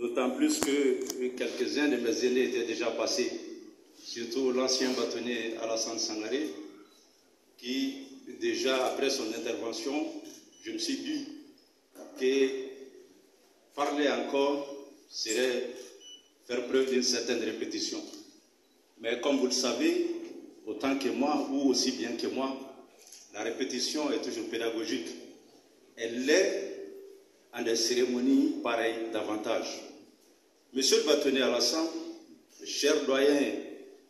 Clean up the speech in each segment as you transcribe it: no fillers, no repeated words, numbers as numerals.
d'autant plus que quelques-uns de mes aînés étaient déjà passés, surtout l'ancien bâtonnier Alassane Sangaré, qui, déjà après son intervention, je me suis dit que parler encore serait faire preuve d'une certaine répétition. Mais comme vous le savez, autant que moi, ou aussi bien que moi, la répétition est toujours pédagogique. Elle l'est en des cérémonies pareilles davantage. Monsieur le bâtonnier Alassane, cher doyen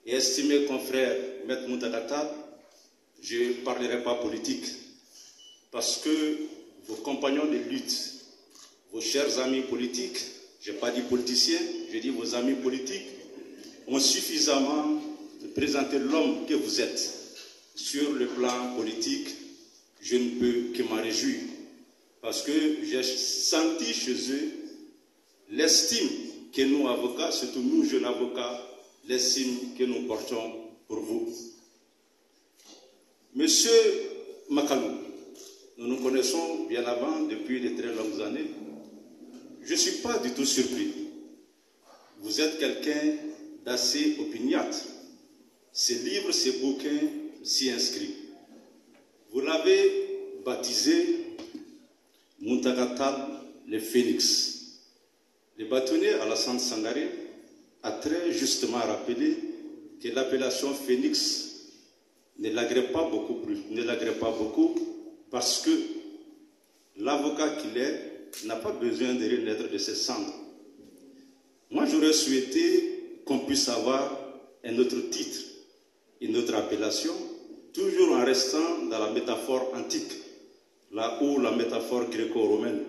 et estimé confrère Maître Mountakata, je ne parlerai pas politique, parce que vos compagnons de lutte, vos chers amis politiques, je n'ai pas dit politiciens, je dis vos amis politiques, ont suffisamment présenté l'homme que vous êtes. Sur le plan politique, je ne peux que m'en réjouir, parce que j'ai senti chez eux l'estime que nous, avocats, surtout nous, jeunes avocats, l'estime que nous portons pour vous. Monsieur Makalou, nous nous connaissons bien avant, depuis de très longues années. Je ne suis pas du tout surpris. Vous êtes quelqu'un d'assez opiniâtre. Ces livres, ces bouquins s'y inscrivent. Vous l'avez baptisé Mountakata le Phénix. Le bâtonnier Alassane Sangaré a très justement rappelé que l'appellation Phénix ne l'agrée pas beaucoup, parce que l'avocat qu'il est n'a pas besoin de renaître de ses cendres. Moi, j'aurais souhaité qu'on puisse avoir un autre titre, une autre appellation, toujours en restant dans la métaphore antique, là où la métaphore gréco-romaine.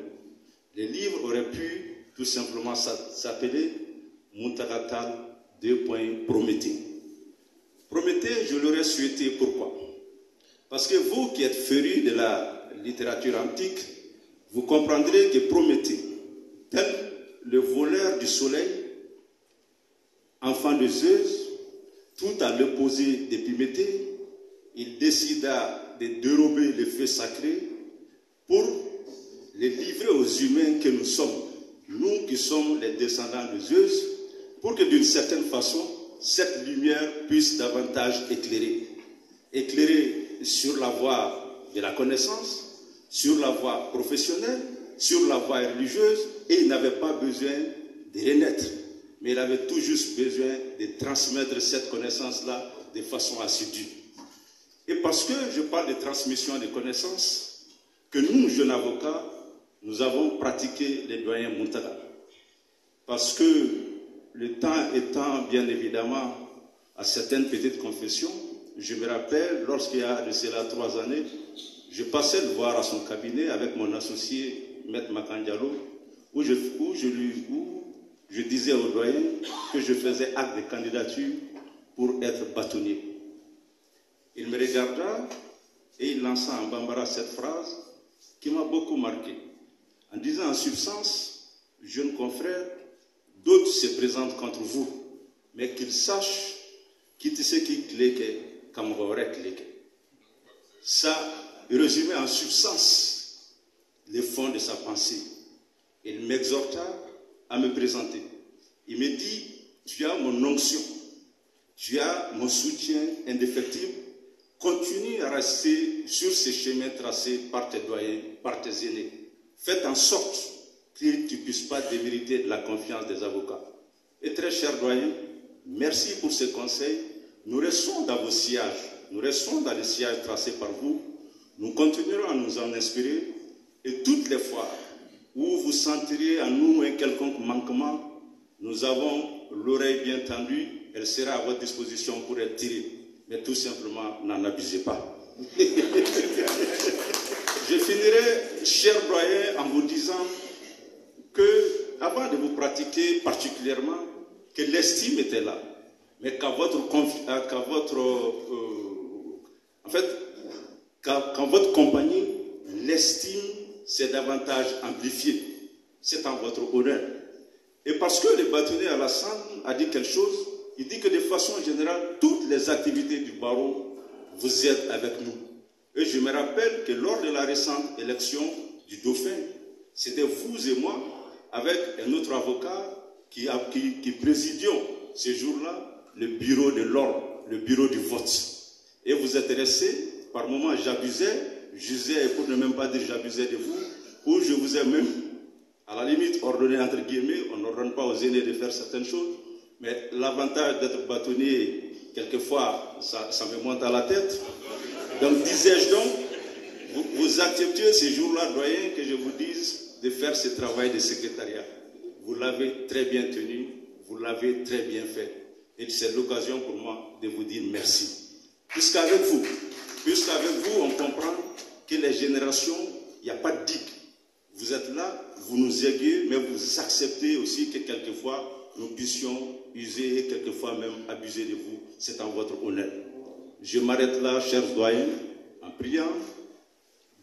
Les livres auraient pu tout simplement s'appeler Mountakata Prométhée. Prométhée, je l'aurais souhaité, pourquoi? Parce que vous qui êtes férus de la littérature antique, vous comprendrez que Prométhée, tel le voleur du soleil, enfant de Zeus, tout à l'opposé d'Épiméthée, il décida de dérober le feu sacré pour les livrer aux humains que nous sommes, nous qui sommes les descendants de Zeus, pour que d'une certaine façon, cette lumière puisse davantage éclairer sur la voie de la connaissance, sur la voie professionnelle, sur la voie religieuse, et il n'avait pas besoin de renaître, mais il avait tout juste besoin de transmettre cette connaissance-là de façon assidue. Et parce que je parle de transmission de connaissances, que nous, jeunes avocats, nous avons pratiqué les doyens Mountakata. Parce que le temps étant bien évidemment à certaines petites confessions, je me rappelle, lorsqu'il y a de cela 3 années, je passais le voir à son cabinet avec mon associé, Maître Makandialo, où je disais au doyen que je faisais acte de candidature pour être bâtonnier. Il me regarda et il lança en bambara cette phrase qui m'a beaucoup marqué, en disant en substance, jeunes confrères, d'autres se présentent contre vous, mais qu'ils sachent qui te sait qui clé comme clé. Ça résumait en substance le fond de sa pensée. Il m'exhorta à me présenter. Il me dit, tu as mon onction, tu as mon soutien indéfectible, continue à rester sur ces chemins tracés par tes doyens, par tes aînés. Faites en sorte que tu ne puisses pas démériter de la confiance des avocats. Et très cher doyen, merci pour ces conseils. Nous restons dans vos sillages, nous restons dans les sillages tracés par vous. Nous continuerons à nous en inspirer et toutes les fois où vous sentirez en nous un quelconque manquement, nous avons l'oreille bien tendue, elle sera à votre disposition pour être tirée. Mais tout simplement, n'en abusez pas. Je finirai, cher doyen, en vous disant que, avant de vous pratiquer particulièrement, que l'estime était là, mais qu'en votre compagnie, l'estime s'est davantage amplifiée. C'est en votre honneur. Et parce que le bâtonnier Alassane a dit quelque chose, il dit que de façon générale, toutes les activités du barreau, vous êtes avec nous. Et je me rappelle que lors de la récente élection du Dauphin, c'était vous et moi, avec un autre avocat qui présidions ces jours-là le bureau de l'ordre, le bureau du vote. Et vous êtes resté, par moments j'usais, pour ne même pas dire j'abusais de vous, ou je vous ai même, à la limite, ordonné entre guillemets, on n'ordonne pas aux aînés de faire certaines choses, mais l'avantage d'être bâtonnier, quelquefois, ça me monte à la tête. Donc, disais-je donc, vous acceptiez ces jours-là, doyen, que je vous dise de faire ce travail de secrétariat. Vous l'avez très bien tenu, vous l'avez très bien fait. Et c'est l'occasion pour moi de vous dire merci. Puisqu'avec vous, on comprend que les générations, il n'y a pas de digue. Vous êtes là, vous nous aiguillez, mais vous acceptez aussi que quelquefois, nous puissions user et quelquefois même abuser de vous. C'est en votre honneur. Je m'arrête là, chers doyens, en priant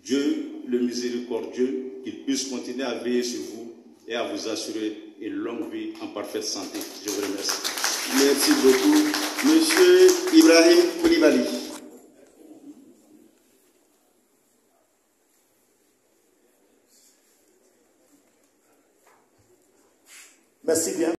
Dieu, le miséricordieux, qu'il puisse continuer à veiller sur vous et à vous assurer une longue vie en parfaite santé. Je vous remercie. Merci beaucoup. Monsieur Ibrahim Koulibaly. Merci bien.